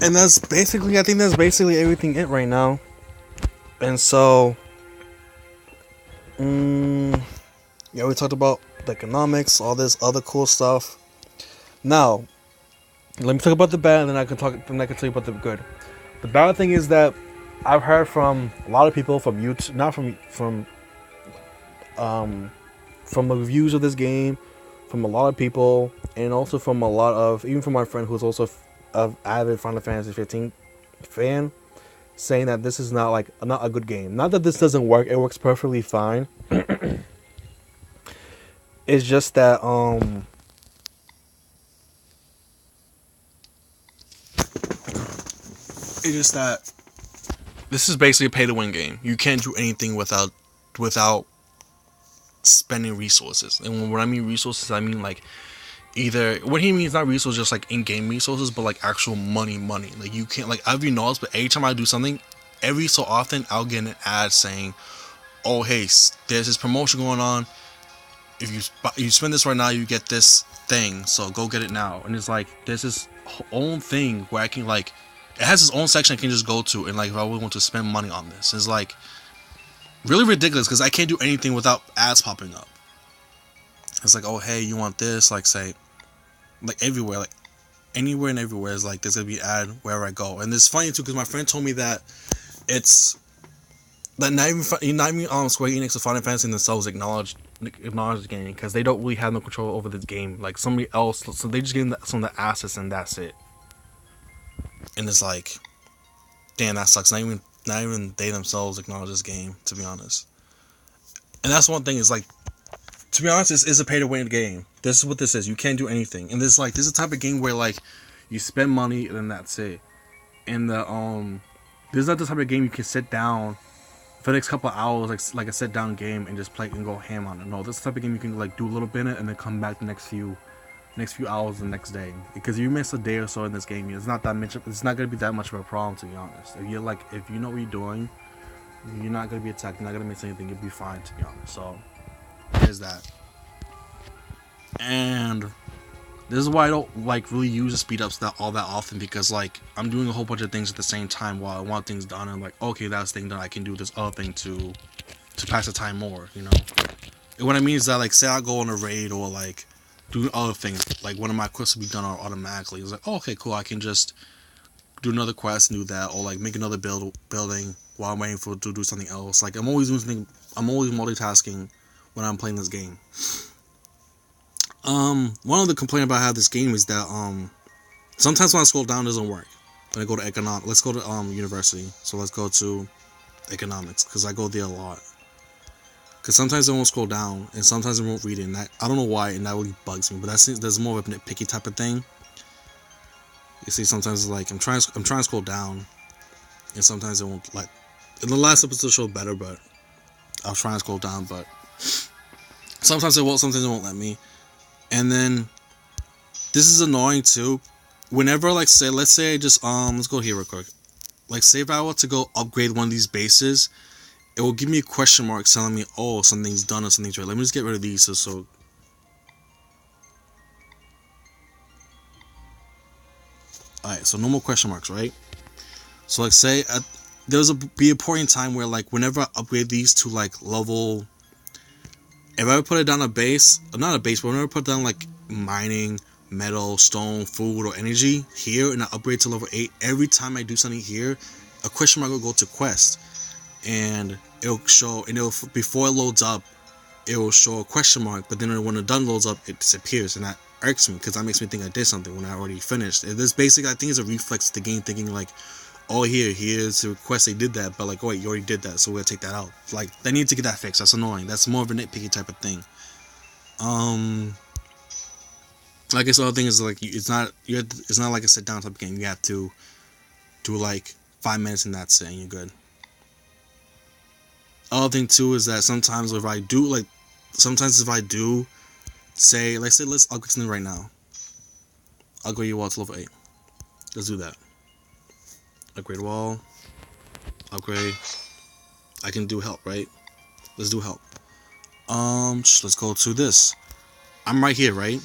And that's basically, I think that's basically everything it right now. And so, mm, yeah, we talked about the economics, all this other cool stuff. Now, let me talk about the bad, and then I can tell you about the good. The bad thing is that I've heard from a lot of people from YouTube, not from the reviews of this game, from a lot of people, and also from a lot of, even from my friend who's also a avid Final Fantasy 15 fan, saying that this is not a good game. Not that this doesn't work; it works perfectly fine. It's just that it's just that this is basically a pay to win game. You can't do anything without spending resources. And when I mean resources, I mean like either what he means not resources just like in-game resources, but like actual money. Like you can't, like, I've noticed, but every time I do something, every so often I'll get an ad saying, oh hey, there's this promotion going on. If you spend this right now, you get this thing, so go get it now. And it's like there's this own thing where I can, like, it has its own section I can just go to, and like if I really want to spend money on this, it's like really ridiculous because I can't do anything without ads popping up. It's like, oh hey, you want this, like, say, like everywhere, like anywhere and everywhere is like there's gonna be an ad wherever I go. And it's funny too because my friend told me that it's that not even Square Enix or Final Fantasy themselves acknowledge the game because they don't really have no control over this game. Like somebody else, so they just give them some of the assets and that's it. And it's like, damn, that sucks. Not even they themselves acknowledge this game, to be honest. And that's one thing, is like, to be honest, this is a pay to win game. This is what this is. You can't do anything. And this is a type of game where like you spend money and then that's it. And this is not the type of game you can sit down for the next couple of hours, like a sit down game, and just play and go ham on it. No, this is the type of game you can like do a little bit in it and then come back the next few hours the next day. Because if you miss a day or so in this game, it's not that much. It's not gonna be that much of a problem, to be honest. If you know what you're doing, you're not gonna be attacked. You're not gonna miss anything. You'll be fine, to be honest. So there's that. And this is why I don't like really use the speed ups that often, because like I'm doing a whole bunch of things at the same time while I want things done, and I'm like, okay, that's the thing done, I can do this other thing to pass the time more, you know. And what I mean is that, like, say I go on a raid or like do other things, like one of my quests will be done automatically. It's like, oh, okay, cool, I can just do another quest and do that, or like make another building while I'm waiting for to do something else. Like I'm always doing something. I'm always multitasking when I'm playing this game. One of the complaint about how this game is that sometimes when I scroll down it doesn't work. When I go to economic, let's go to university. So let's go to economics because I go there a lot. Because sometimes I won't scroll down and sometimes I won't read it. And I don't know why, and that really bugs me. But that's more of a nitpicky type of thing. You see, sometimes it's like I'm trying to scroll down, and sometimes it won't. Like in the last episode showed better, but I'll try and scroll down, but sometimes it won't. Sometimes it won't let me. And then this is annoying too. Whenever, like, say, let's say I just let's go here real quick. Like, say if I were to go upgrade one of these bases, it will give me a question mark telling me, oh, something's done or something's right. Let me just get rid of these. So alright, so no more question marks, right? So like, say there's be a point in time where, like, whenever I upgrade these to like level, if I put it down a base, not a base, but whenever I put down like mining, metal, stone, food, or energy here, and I upgrade to level 8, every time I do something here, a question mark will go to quest, and it'll show, and it'll, before it loads up, it will show a question mark, but then when it done loads up, it disappears, and that irks me because that makes me think I did something when I already finished. This basically, I think, is a reflex of the game thinking like, oh, here's the request, they did that, but like, oh wait, you already did that, so we'll take that out. Like, they need to get that fixed. That's annoying. That's more of a nitpicky type of thing. I guess the other thing is, like, it's not like a sit down type of game. You have to do like 5 minutes and that's it, and you're good. Other thing too is that sometimes if I do say, let's upgrade something right now. Upgrade your wall to level 8. Let's do that. Upgrade wall. Upgrade. I can do help, right? Let's do help. Let's go to this. I'm right here, right?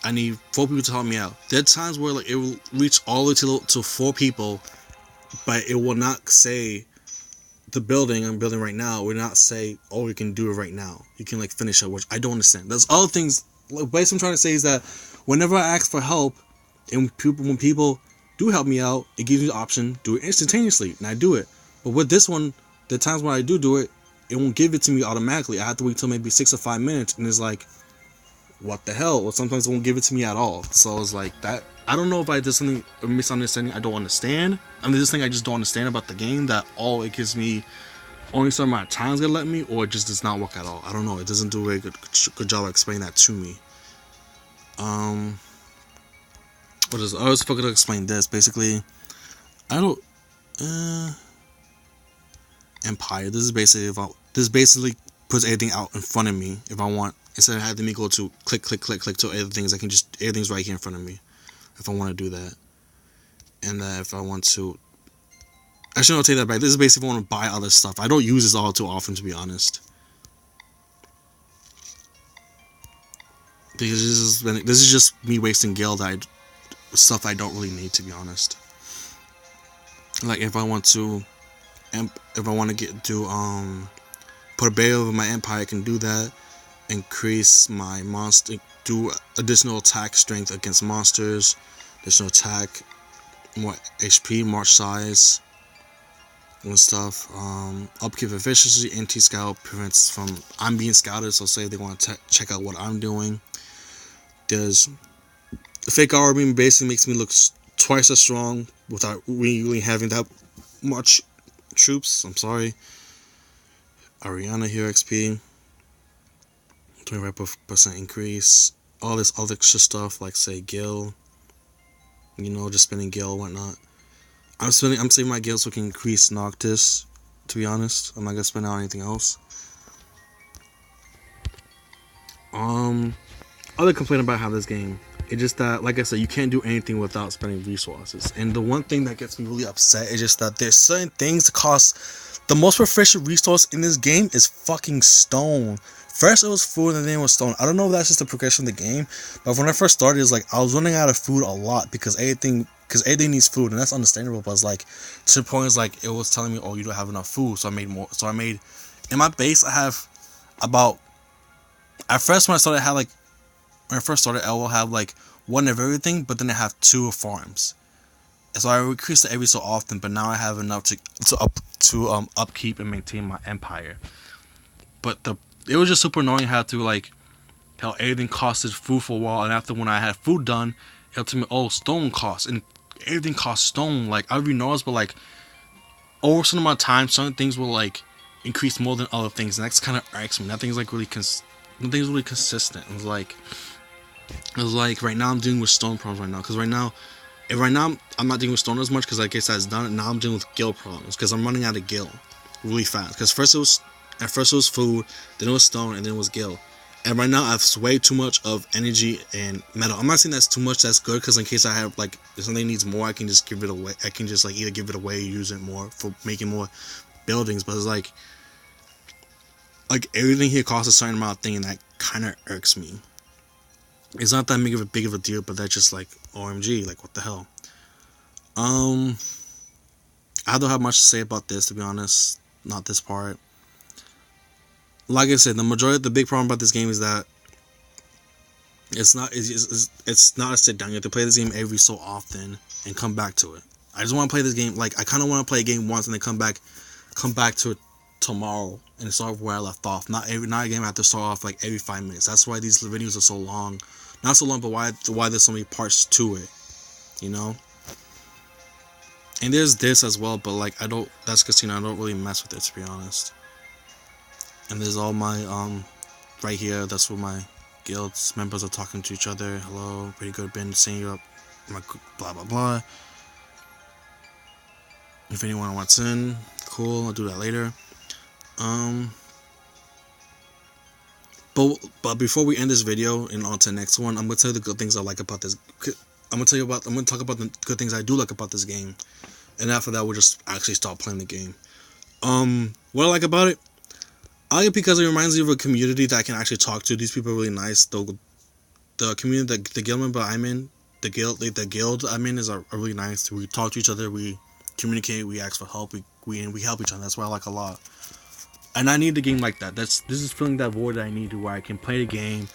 I need 4 people to help me out. There are times where like it will reach all the way to 4 people, but it will not say the building I'm building right now will not say, oh, you can do it right now. You can like finish it, which I don't understand. There's other things. Like, basically, I'm trying to say is that whenever I ask for help, and when people do help me out, it gives me the option do it instantaneously, and I do it. But with this one, the times when I do it, it won't give it to me automatically. I have to wait till maybe 6 or 5 minutes, and it's like, what the hell? Or sometimes it won't give it to me at all. So it's like that. I don't know if I did something a misunderstanding I don't understand. I mean, this thing I just don't understand about the game, that it gives me only some amount of time it's gonna let me, or it just does not work at all. I don't know. It doesn't do a good job of explaining that to me. What is? I was fucking to explain this. Basically, I don't. Empire. This is basically puts everything out in front of me. If I want, instead of having me go to click to other things, I can just everything's right here in front of me. If I want to do that, and if I want to, actually, I'll take that back. This is basically if I want to buy other stuff. I don't use this all too often, to be honest, because this is just me wasting gil stuff I don't really need, to be honest. Like if I want to put a barrier over my empire, I can do that. Increase my monster, do additional attack strength against monsters, additional attack, more HP, march size, and stuff. Upkeep efficiency, anti-scout prevents from I'm being scouted. So say they want to check out what I'm doing. There's fake armor basically makes me look twice as strong without really having that much troops. I'm sorry. Ariana here XP, 25% increase. All this other extra stuff like say gil, just spending gil and whatnot. I'm saving my gil so I can increase Noctis. To be honest, I'm not gonna spend it on anything else. Other complaint about how this game, it's just that, like I said, you can't do anything without spending resources. And the one thing that gets me really upset is just that there's certain things that cost the most proficient resource in this game is fucking stone. First it was food and then it was stone. I don't know if that's just the progression of the game, but when I first started, it's like I was running out of food a lot because everything needs food, and that's understandable. But it's like to the point, it's like it was telling me, oh, you don't have enough food, so I made more. So I made in my base. I have about at first when I started, I will have like one of everything, but then I have 2 farms. So I increased it every so often, but now I have enough to upkeep and maintain my empire. But it was just super annoying how everything costed food for a while, and after when I had food done, it'll tell me, oh, stone costs, and everything costs stone. Like I already noticed, but like over some amount of time, certain things will like increase more than other things, and that's kind of irks me. Nothing's really consistent. It's like right now I'm dealing with stone problems right now, because right now I'm not dealing with stone as much because I guess that's done. Now I'm dealing with gil problems because I'm running out of gil really fast. Because first it was food, then it was stone, and then it was gil. And right now I have way too much of energy and metal. I'm not saying that's too much. That's good, because in case I have like if something needs more, I can just give it away. I can just like either give it away or use it more for making more buildings. But it's like everything here costs a certain amount of thing, and that kind of irks me. It's not that big of a deal, but that's just like OMG, like what the hell. I don't have much to say about this, to be honest. Not this part. Like I said, the big problem about this game is that it's not a sit down. You have to play this game every so often and come back to it. I just want to play this game. Like I kind of want to play a game once and then come back to it tomorrow and start where I left off. Not a game I have to start off like every 5 minutes. That's why these videos are so long. Not so long, but why there's so many parts to it, And there's this as well, but like that's casino. I don't really mess with it, to be honest. And there's all my right here. That's where my guild's members are talking to each other. Hello, pretty good. Been setting you up. Blah blah blah. If anyone wants in, cool. I'll do that later. But before we end this video and on to the next one, I'm gonna tell you the good things I like about this. I'm gonna talk about the good things I do like about this game, and after that we'll just actually start playing the game. What I like about it, I like it because it reminds me of a community that I can actually talk to. These people are really nice. the community, the guild member I'm in, the guild I'm in are really nice. We talk to each other, we communicate, we ask for help, we help each other. That's what I like a lot. And I need the game like that. This is filling that void that I need to where I can play the game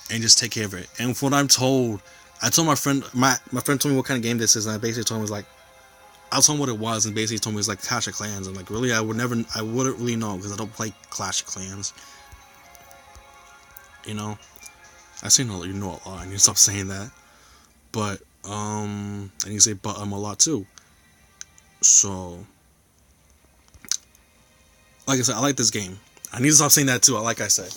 and just take care of it. And from what I'm told, I told my friend, my friend told me what kind of game this is, and I basically told him it was like, I told him what it was, and basically told me it was like Clash of Clans. And like, really, I wouldn't really know because I don't play Clash of Clans. You know, I say no, you know a lot. I need to stop saying that. But I need to say but a lot too. So, like I said, I like this game. I need to stop saying that too. Like I said.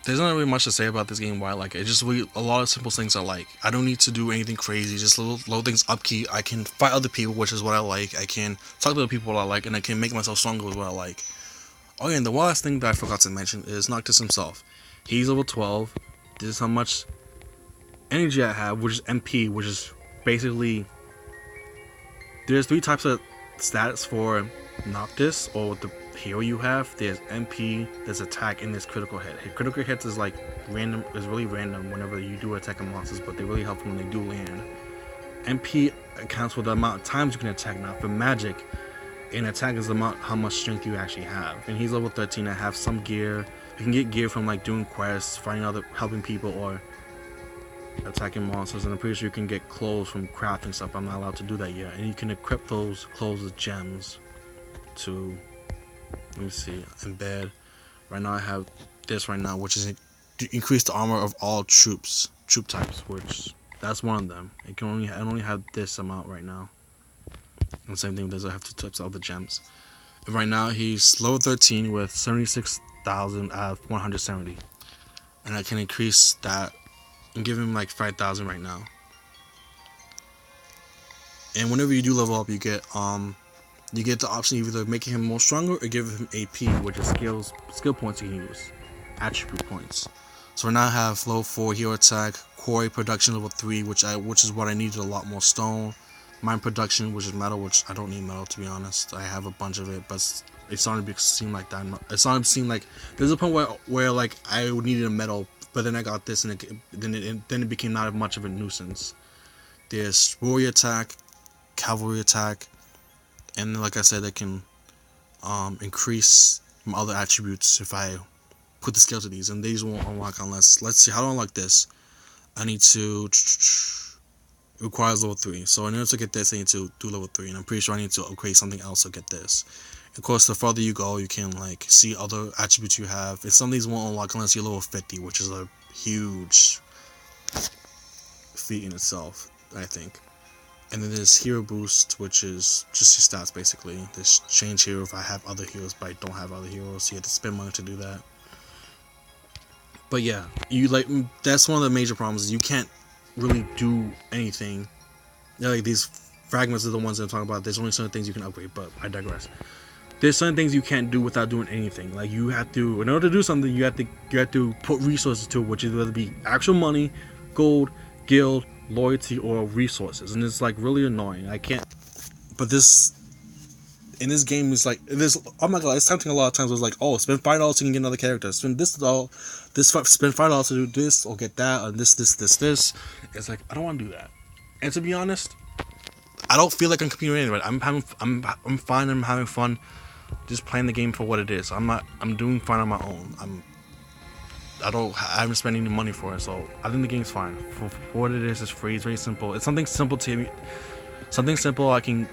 There's not really much to say about this game. Why I like it. It's just really a lot of simple things I like. I don't need to do anything crazy. Just little things upkeep. I can fight other people, which is what I like. I can talk to the people I like, and I can make myself stronger with what I like. Oh yeah, and the last thing that I forgot to mention is Noctis himself. He's level 12. This is how much energy I have, which is MP, which is basically there's 3 types of stats for Noctis or the hero you have. There's MP, there's attack, and there's critical hit. Critical hits is like random, is really random whenever you do attack on monsters, but they really help when they do land. MP accounts for the amount of times you can attack. Now for magic, an attack is the amount how much strength you actually have. And he's level 13. I have some gear. You can get gear from like doing quests, finding other, helping people, or attacking monsters. And I'm pretty sure you can get clothes from crafting stuff. I'm not allowed to do that yet. And you can equip those clothes with gems to, let me see, embed. Right now I have this right now, which is increase the armor of all troop types, which that's one of them. I only have this amount right now. And same thing, I have 2 types of the gems. And right now he's level 13 with 76,000 out of 170, and I can increase that and give him like 5,000 right now. And whenever you do level up, you get the option of either making him more stronger or give him AP, which is skill points you can use, attribute points. So now I have level 4 hero attack, quarry production level 3, which is what I needed, a lot more stone. Mine production, which is metal, which I don't need metal to be honest. I have a bunch of it, but it's starting to seem like that. It's starting to seem like there's a point where like I needed a metal, but then I got this, and then it became not much of a nuisance. There's warrior attack, cavalry attack, and like I said, I can increase my other attributes if I put the skill to these, and these won't unlock unless, let's see, how do I unlock this? I need to, it requires level 3, so in order to get this I need to do level 3, and I'm pretty sure I need to upgrade something else to get this. Of course, the farther you go, you can like see other attributes you have, and some of these won't unlock unless you're level 50, which is a huge feat in itself, I think. And then there's hero boost, which is just your stats basically. There's change hero if I have other heroes, but I don't have other heroes, so you have to spend money to do that. But yeah, that's one of the major problems, is you can't really do anything. Like these fragments are the ones that I'm talking about. There's only certain things you can upgrade, but I digress. There's certain things you can't do without doing anything. Like you have to, in order to do something, you have to put resources to it, which is whether it be actual money, gold, guild, loyalty, or resources. And it's like really annoying. I can't. But this in this game is like this. Oh my god, it's tempting a lot of times. It's like, oh, spend $5 to get another character. Spend spend $5 to do this or get that or this. It's like I don't want to do that. And to be honest, I don't feel like I'm competing with anybody. I'm fine. I'm having fun, just playing the game for what it is. I'm doing fine on my own. I haven't spent any money for it, so I think the game's fine. For what it is, it's free. It's very simple. It's something simple to me. Something simple I don't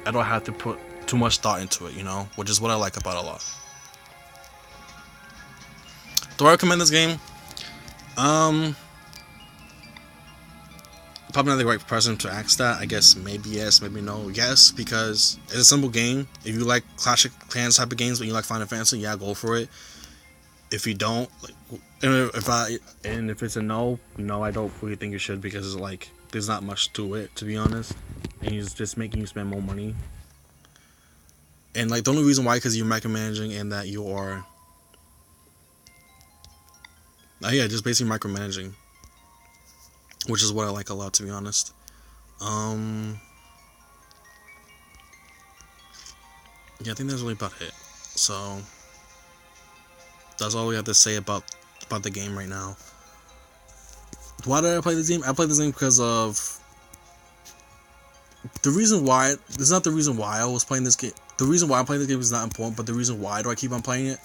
have to put too much thought into it, which is what I like about it a lot. Do I recommend this game? Probably not the right person to ask that. I guess maybe yes, maybe no. Yes, because it's a simple game. If you like Clash of Clans type of games, but you like Final Fantasy, yeah, go for it. If you don't, if it's a no, I don't really think you should, because like there's not much to it, to be honest, and he's just making you spend more money. And like the only reason why, because you're micromanaging, and that you are, just basically micromanaging, which is what I like a lot, to be honest. Yeah, I think that's really about it. So that's all we have to say about the game right now. Why did I play this game? I played this game because of the reason why. This is not the reason why I was playing this game. The reason why I'm playing this game is not important, but the reason why do I keep on playing it?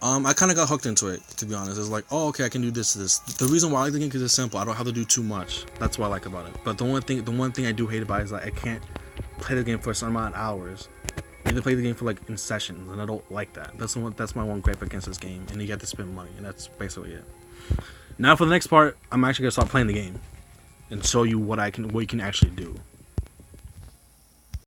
I kind of got hooked into it, to be honest. It's like, oh, okay, I can do this. The reason why I like the game is it's simple. I don't have to do too much. That's what I like about it. But the one thing I do hate about it is that I can't play the game for a certain amount of hours. I need to play the game for like in sessions, and I don't like that. That's my one gripe against this game. And you get to spend money, and that's basically it. Now for the next part, I'm actually gonna start playing the game and show you what you can actually do.